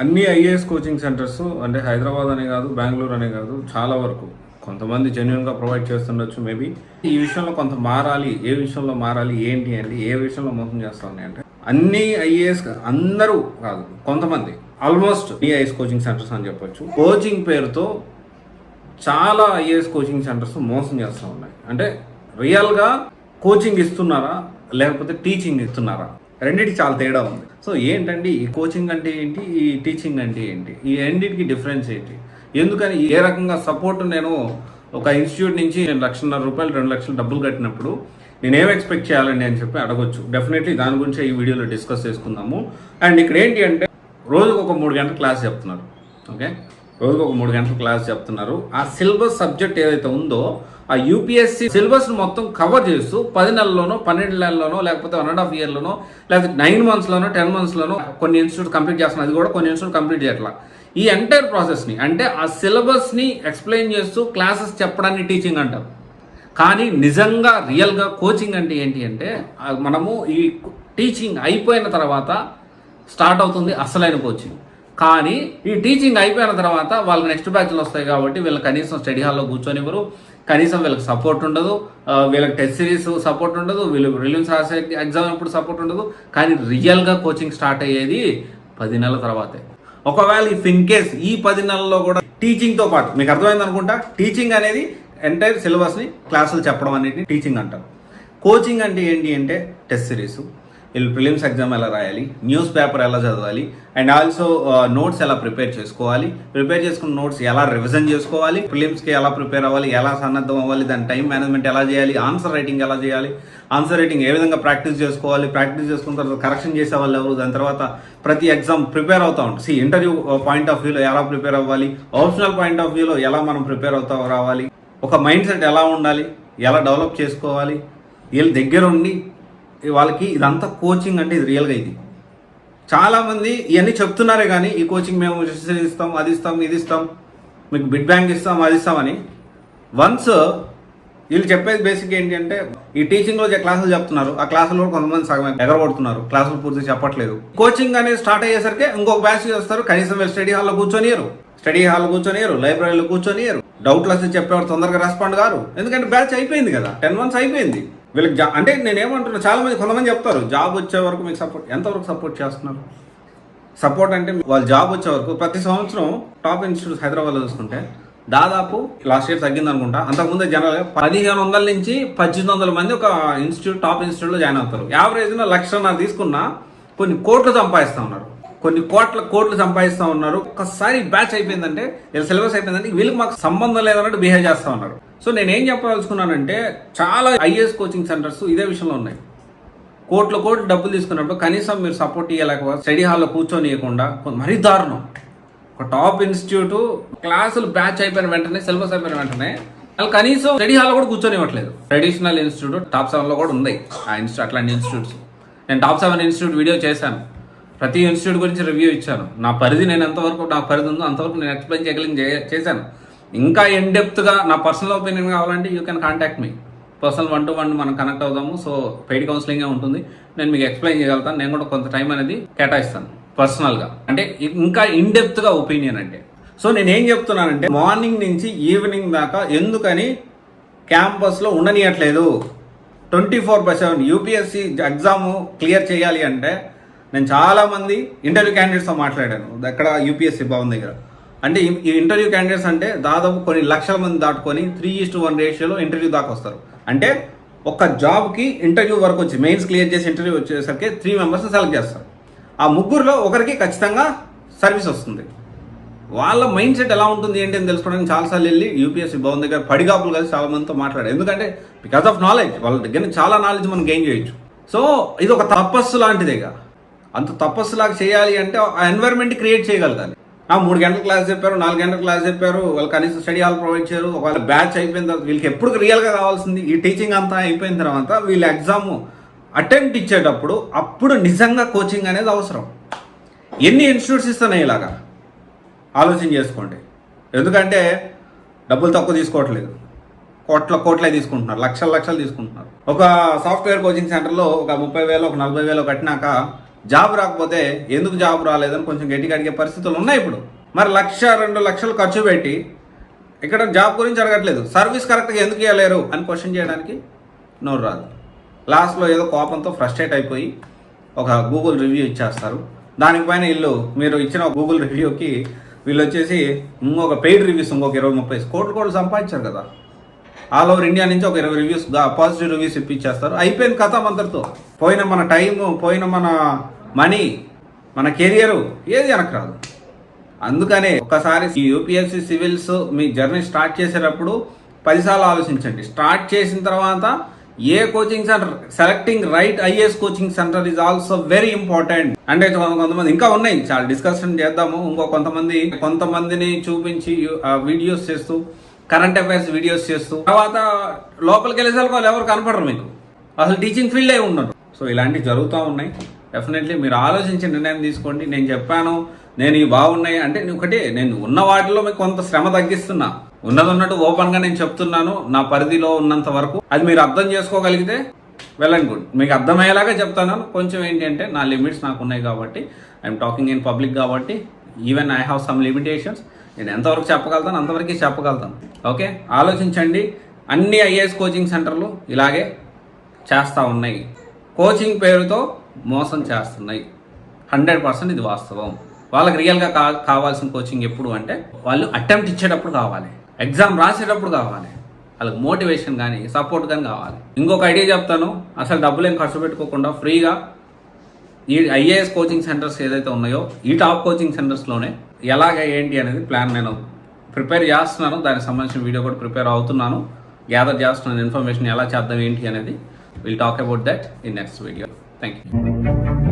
అన్ని IAS coaching centres అంటే హైదరాబాద్ అనే కాదు, బెంగళూరు అనే కాదు, చాలా వరకు కొంతమంది జెన్యున్గా ప్రొవైడ్ చేస్తుండొచ్చు. మేబీ ఈ విషయంలో కొంత మారాలి. ఏ విషయంలో మారాలి ఏంటి అంటే, ఏ విషయంలో మోసం చేస్తా ఉన్నాయి అంటే, అన్ని ఐఏఎస్ అందరూ కాదు, కొంతమంది ఆల్మోస్ట్ ఐఏఎస్ కోచింగ్ సెంటర్స్ అని చెప్పొచ్చు. కోచింగ్ పేరుతో చాలా ఐఏఎస్ కోచింగ్ సెంటర్స్ మోసం చేస్తూ ఉన్నాయి. అంటే రియల్గా కోచింగ్ ఇస్తున్నారా లేకపోతే టీచింగ్ ఇస్తున్నారా, రెండింటికి చాలా తేడా ఉంది. సో ఏంటండి ఈ కోచింగ్ అంటే ఏంటి, ఈ టీచింగ్ అంటే ఏంటి, ఈ రెండింటికి డిఫరెన్స్ ఏంటి, ఎందుకని ఏ రకంగా సపోర్ట్ నేను ఒక ఇన్స్టిట్యూట్ నుంచి నేను ₹1,50,000 2,00,000 డబ్బులు కట్టినప్పుడు నేను ఏం ఎక్స్పెక్ట్ చేయాలండి అని చెప్పి అడగొచ్చు. డెఫినెట్లీ దాని గురించి ఈ వీడియోలో డిస్కస్ చేసుకుందాము. అండ్ ఇక్కడ ఏంటి అంటే, రోజుకు ఒక 3 గంటల క్లాస్ చెప్తున్నారు. ఓకే, రోజుకు ఒక 3 గంటల క్లాస్ చెప్తున్నారు. ఆ సిలబస్ సబ్జెక్ట్ ఏదైతే ఉందో ఆ యూపీఎస్సీ సిలబస్ మొత్తం కవర్ చేస్తూ 10 నెలల్లోనో 12 నెలల్లోనో లేకపోతే 1.5 ఇయర్లోనో లేకపోతే 9 మంత్స్లోనో 10 మంత్స్లోనో కొన్ని ఇన్స్టిట్యూట్ కంప్లీట్ చేస్తున్నారు. అది కూడా కొన్ని ఇన్స్టిట్యూట్ కంప్లీట్ చేయట్లా. ఈ ఎంటైర్ ప్రాసెస్ని అంటే ఆ సిలబస్ని ఎక్స్ప్లెయిన్ చేస్తూ క్లాసెస్ చెప్పడాన్ని టీచింగ్ అంటారు. కానీ నిజంగా రియల్గా కోచింగ్ అంటే ఏంటి అంటే, మనము ఈ టీచింగ్ అయిపోయిన తర్వాత స్టార్ట్ అవుతుంది అసలైన కోచింగ్. కానీ ఈ టీచింగ్ అయిపోయిన తర్వాత వాళ్ళకి నెక్స్ట్ బ్యాచ్లు వస్తాయి కాబట్టి వీళ్ళకి కనీసం స్టడీ హాల్లో కూర్చొనివ్వరు, కనీసం వీళ్ళకి సపోర్ట్ ఉండదు, వీళ్ళకి టెస్ట్ సిరీస్ సపోర్ట్ ఉండదు, వీళ్ళు రిలీజ్ రాసే ఎగ్జామ్ ఎప్పుడు సపోర్ట్ ఉండదు. కానీ రియల్గా కోచింగ్ స్టార్ట్ అయ్యేది 10 నెలల తర్వాతే. ఒకవేళ ఇఫ్ ఇన్ కేస్ ఈ 10 నెలల్లో కూడా టీచింగ్తో పాటు, మీకు అర్థమైంది అనుకుంటా, టీచింగ్ అనేది ఎంటైర్ సిలబస్ని క్లాసులు చెప్పడం అనేది టీచింగ్ అంటారు. కోచింగ్ అంటే ఏంటి అంటే టెస్ట్ సిరీస్, వీళ్ళు ప్రిలిమ్స్ ఎగ్జామ్ ఎలా రాయాలి, న్యూస్ పేపర్ ఎలా చదవాలి, అండ్ ఆల్సో నోట్స్ ఎలా ప్రిపేర్ చేసుకోవాలి, ప్రిపేర్ చేసుకున్న నోట్స్ ఎలా రివిజన్ చేసుకోవాలి, ప్రిలిమ్స్కి ఎలా ప్రిపేర్ అవ్వాలి, ఎలా సన్నద్ధం అవ్వాలి, దాని టైం మేనేజ్మెంట్ ఎలా చేయాలి, ఆన్సర్ రైటింగ్ ఎలా చేయాలి, ఆన్సర్ రైటింగ్ ఏ విధంగా ప్రాక్టీస్ చేసుకోవాలి, ప్రాక్టీస్ చేసుకున్న తర్వాత కరెక్షన్ చేసే వాళ్ళు ఎవరు, దాని తర్వాత ప్రతి ఎగ్జామ్ ప్రిపేర్ అవుతూ ఉంటాం. ఇంటర్వ్యూ పాయింట్ ఆఫ్ వ్యూలో ఎలా ప్రిపేర్ అవ్వాలి, ఆప్షనల్ పాయింట్ ఆఫ్ వ్యూలో ఎలా మనం ప్రిపేర్ అవుతా రావాలి, ఒక మైండ్ సెట్ ఎలా ఉండాలి, ఎలా డెవలప్ చేసుకోవాలి, వీళ్ళ దగ్గర ఉండి వాళ్ళకి ఇదంతా కోచింగ్ అంటే ఇది రియల్గా. ఇది చాలామంది ఇవన్నీ చెప్తున్నారే కానీ ఈ కోచింగ్ మేము ఇస్తాం, అది ఇస్తాం, ఇది ఇస్తాం, మీకు బిడ్ బ్యాంక్ ఇస్తాం, అది ఇస్తామని వన్స్ వీళ్ళు చెప్పేది బేసిక్ ఏంటి అంటే, ఈ టీచింగ్లో క్లాసులు చెప్తున్నారు, ఆ క్లాసులో కొంతమంది సగం ఎగరగొడుతున్నారు, క్లాసులు పూర్తి చెప్పట్లేదు. కోచింగ్ అనేది స్టార్ట్ అయ్యేసరికి ఇంకొక బ్యాచ్ చేస్తారు, కనీసం వీళ్ళు స్టడీ హాల్లో కూర్చొనియరు, లైబ్రరీలో కూర్చొనియరు, డౌట్లు వస్తే చెప్పేవారు తొందరగా రెస్పాండ్ గారు. ఎందుకంటే బ్యాచ్ అయిపోయింది కదా, 10 months అయిపోయింది. వీళ్ళకి అంటే నేనేమంటున్నా, చాలా మంది కొంతమంది చెప్తారు జాబ్ వచ్చే వరకు మీకు సపోర్ట్. ఎంతవరకు సపోర్ట్ చేస్తున్నారు? సపోర్ట్ అంటే వాళ్ళు జాబ్ వచ్చే వరకు ప్రతి సంవత్సరం టాప్ ఇన్స్టిట్యూట్స్ హైదరాబాద్లో చూసుకుంటే దాదాపు లాస్ట్ ఇయర్ తగ్గింది అనుకుంటా, అంతకుముందే జనరల్గా 1500 నుంచి 1800 మంది ఒక ఇన్స్టిట్యూట్ టాప్ ఇన్స్టిట్యూట్లో జాయిన్ అవుతారు. యావరేజ్గా 1,00,000 తీసుకున్నా కొన్ని కోట్లు సంపాదిస్తూ ఉన్నారు, కొన్ని కోట్లు సంపాదిస్తూ ఉన్నారు. ఒక్కసారి బ్యాచ్ అయిపోయిందంటే, వీళ్ళ సిలబస్ అయిపోయిందంటే వీళ్ళకి మాకు సంబంధం లేదన్నట్టు బిహేవ్ చేస్తూ ఉన్నారు. సో నేనేం చెప్పదలుచుకున్నానంటే, చాలా ఐఏఎస్ కోచింగ్ సెంటర్స్ ఇదే విషయంలో ఉన్నాయి. కోట్లు డబ్బులు తీసుకున్నప్పుడు కనీసం మీరు సపోర్ట్ ఇవ్వలేకపోతే, స్టడీ హాల్లో కూర్చొనియకుండా మరీ దారుణం. ఒక టాప్ ఇన్స్టిట్యూట్ క్లాసులు బ్యాచ్ అయిపోయిన వెంటనే, సిలబస్ అయిపోయిన వెంటనే వాళ్ళు కనీసం స్టడీ హాల్లో కూడా కూర్చొని ఇవ్వట్లేదు. ట్రెడిషనల్ ఇన్స్టిట్యూట్ టాప్ 7లో కూడా ఉంది ఆ ఇన్స్టిట్యూట్. అట్లాంటి ఇన్స్టిట్యూట్స్ నేను టాప్ 7 ఇన్స్టిట్యూట్ వీడియో చేశాను, ప్రతి ఇన్స్టిట్యూట్ గురించి రివ్యూ ఇచ్చాను. నా పరిధి, నేను ఎంతవరకు నాకు పరిధి ఉందో అంతవరకు నేను ఎక్స్ప్లెయిన్ చేశాను. ఇంకా ఇన్డెప్త్గా నా పర్సనల్ ఒపీనియన్ కావాలంటే you can contact me, personal 1-to-1 మనం కనెక్ట్ అవుదాము. సో పెయిడ్ కౌన్సిలింగే ఉంటుంది, నేను మీకు ఎక్స్ప్లెయిన్ చేయగలుగుతాను. నేను కూడా కొంత టైం అనేది కేటాయిస్తాను పర్సనల్గా, అంటే ఇంకా ఇన్డెప్త్గా ఒపీనియన్ అంటే. సో నేనేం చెప్తున్నానంటే, మార్నింగ్ నుంచి ఈవినింగ్ దాకా ఎందుకని క్యాంపస్లో ఉండనియట్లేదు? 24/7 యూపీఎస్సీ ఎగ్జామ్ క్లియర్ చేయాలి అంటే, నేను చాలామంది ఇంటర్వ్యూ క్యాండిడేట్స్తో మాట్లాడాను అక్కడ యూపీఎస్సీ భవన్ దగ్గర. అంటే ఈ ఇంటర్వ్యూ క్యాండిడేట్స్ అంటే దాదాపు కొన్ని లక్షల మంది దాటుకొని 3:1 రేషియోలో ఇంటర్వ్యూ దాకా వస్తారు. అంటే ఒక జాబ్కి ఇంటర్వ్యూ వరకు వచ్చి మెయిన్స్ క్లియర్ చేసి ఇంటర్వ్యూ వచ్చేసరికి 3 మెంబర్స్ని సెలెక్ట్ చేస్తారు. ఆ ముగ్గురులో ఒకరికి ఖచ్చితంగా సర్వీస్ వస్తుంది. వాళ్ళ మైండ్ సెట్ ఎలా ఉంటుంది ఏంటి అని తెలుసుకోవడానికి చాలాసార్లు వెళ్ళి యూపీఎస్సీ భవన్ దగ్గర పడిగాపులు కలిసి చాలా మందితో మాట్లాడారు. ఎందుకంటే బికాస్ ఆఫ్ నాలెడ్జ్, వాళ్ళ దగ్గర చాలా నాలెడ్జ్ మనం గెయిన్ చేయొచ్చు. సో ఇది ఒక తపస్సు లాంటిదేగా. అంత తపస్సులాగా చేయాలి అంటే ఆ ఎన్వైరన్మెంట్ క్రియేట్ చేయగలగాలి. 3 గంటల క్లాస్ చెప్పారు, 4 గంటల క్లాస్ చెప్పారు, వాళ్ళు కనీసం స్టడీ హాల్ ప్రొవైడ్ చేయరు. ఒకవేళ బ్యాచ్ అయిపోయిన తర్వాత వీళ్ళకి ఎప్పుడు రియల్గా కావాల్సింది ఈ టీచింగ్ అంతా అయిపోయిన తర్వాత వీళ్ళ ఎగ్జామ్ అటెంప్ట్ ఇచ్చేటప్పుడు అప్పుడు నిజంగా కోచింగ్ అనేది అవసరం. ఎన్ని ఇన్స్టిట్యూట్స్ ఇస్తున్నాయి ఇలాగా ఆలోచన చేసుకోండి. ఎందుకంటే డబ్బులు తక్కువ తీసుకోవట్లేదు, కోట్లే తీసుకుంటున్నారు, లక్షలు తీసుకుంటున్నారు. ఒక సాఫ్ట్వేర్ కోచింగ్ సెంటర్లో ఒక 30,000 ఒక 40,000 కట్టినాక జాబ్ రాకపోతే ఎందుకు జాబ్ రాలేదని కొంచెం గట్టిగా అడిగే పరిస్థితులు ఉన్నాయి ఇప్పుడు. మరి 1-2 లక్షలు ఖర్చు పెట్టి ఇక్కడ జాబ్ గురించి అడగట్లేదు, సర్వీస్ కరెక్ట్గా ఎందుకు ఇవ్వలేరు అని క్వశ్చన్ చేయడానికి నోరు రాదు. లాస్ట్లో ఏదో కోపంతో ఫ్రస్ట్రేట్ అయిపోయి ఒక గూగుల్ రివ్యూ ఇచ్చేస్తారు. దానిపైన మీరు ఇచ్చిన గూగుల్ రివ్యూకి వీళ్ళు వచ్చేసి ఇంకొక పెయిడ్ రివ్యూస్ ఇంకొక 20-30 కోట్లు సంపాదించారు కదా. ఆల్ ఓవర్ ఇండియా నుంచి ఒక 20 రివ్యూస్ పాజిటివ్ రివ్యూస్ ఇప్పించేస్తారు. అయిపోయింది కథ అంతటితో. పోయిన మన టైము, పోయిన మన మనీ, మన కెరియరు ఏది వెనక్కి రాదు. అందుకనే ఒకసారి ఈ యూపీఎస్సీ సివిల్స్ మీ జర్నీ స్టార్ట్ చేసేటప్పుడు 10 సార్లు ఆలోచించండి. స్టార్ట్ చేసిన తర్వాత ఏ coaching centre, selecting right IAS coaching centre is also very important. అంటే కొంతమంది ఇంకా ఉన్నాయి, చాలా డిస్కషన్ చేద్దాము. ఇంకో కొంతమందిని చూపించి వీడియోస్ చేస్తూ, కరెంట్ అఫైర్స్ వీడియోస్ చేస్తూ, తర్వాత లోపలికి వెళ్ళేసరికి వాళ్ళు ఎవరు కనపడరు, మీకు అసలు టీచింగ్ ఫీల్డ్ అయి ఉండరు. సో ఇలాంటివి జరుగుతూ ఉన్నాయి. డెఫినెట్లీ మీరు ఆలోచించి నిర్ణయం తీసుకోండి. నేను చెప్పాను నేను ఇవి బాగున్నాయి అంటే నేను ఉన్న వాటిలో మీకు కొంత శ్రమ తగ్గిస్తున్నా, ఉన్నట్టు ఓపెన్గా నేను చెప్తున్నాను నా పరిధిలో ఉన్నంత వరకు. అది మీరు అర్థం చేసుకోగలిగితే వెల్ అండ్ గుడ్. మీకు అర్థమయ్యేలాగా చెప్తాను. కొంచెం ఏంటంటే నా లిమిట్స్ నాకు ఉన్నాయి కాబట్టి, ఐఎమ్ టాకింగ్ ఇన్ పబ్లిక్ కాబట్టి even I have some limitations. నేను ఎంతవరకు చెప్పగలుగుతాను అంతవరకు చెప్పగలుగుతాను. ఓకే, ఆలోచించండి. అన్ని ఐఏఎస్ కోచింగ్ సెంటర్లు ఇలాగే చేస్తూ ఉన్నాయి, కోచింగ్ పేరుతో మోసం చేస్తున్నాయి. 100% ఇది వాస్తవం. వాళ్ళకి రియల్గా కావాల్సిన కోచింగ్ ఎప్పుడు అంటే వాళ్ళు అటెంప్ట్ ఇచ్చేటప్పుడు కావాలి, ఎగ్జామ్ రాసేటప్పుడు కావాలి, వాళ్ళకి మోటివేషన్ కానీ సపోర్ట్ కానీ కావాలి. ఇంకొక ఐడియా చెప్తాను, అసలు డబ్బులు ఏం ఖర్చు పెట్టుకోకుండా ఫ్రీగా ఈ ఐఏఎస్ కోచింగ్ సెంటర్స్ ఏదైతే ఉన్నాయో ఈ టాప్ కోచింగ్ సెంటర్స్లోనే ఎలాగ ఏంటి అనేది ప్లాన్ నేను ప్రిపేర్ చేస్తున్నాను. దానికి సంబంధించిన వీడియో కూడా ప్రిపేర్ అవుతున్నాను, గ్యాదర్ చేస్తున్నాను ఇన్ఫర్మేషన్ ఎలా చేద్దాం ఏంటి అనేది. Will talk about that in next video. Thank you.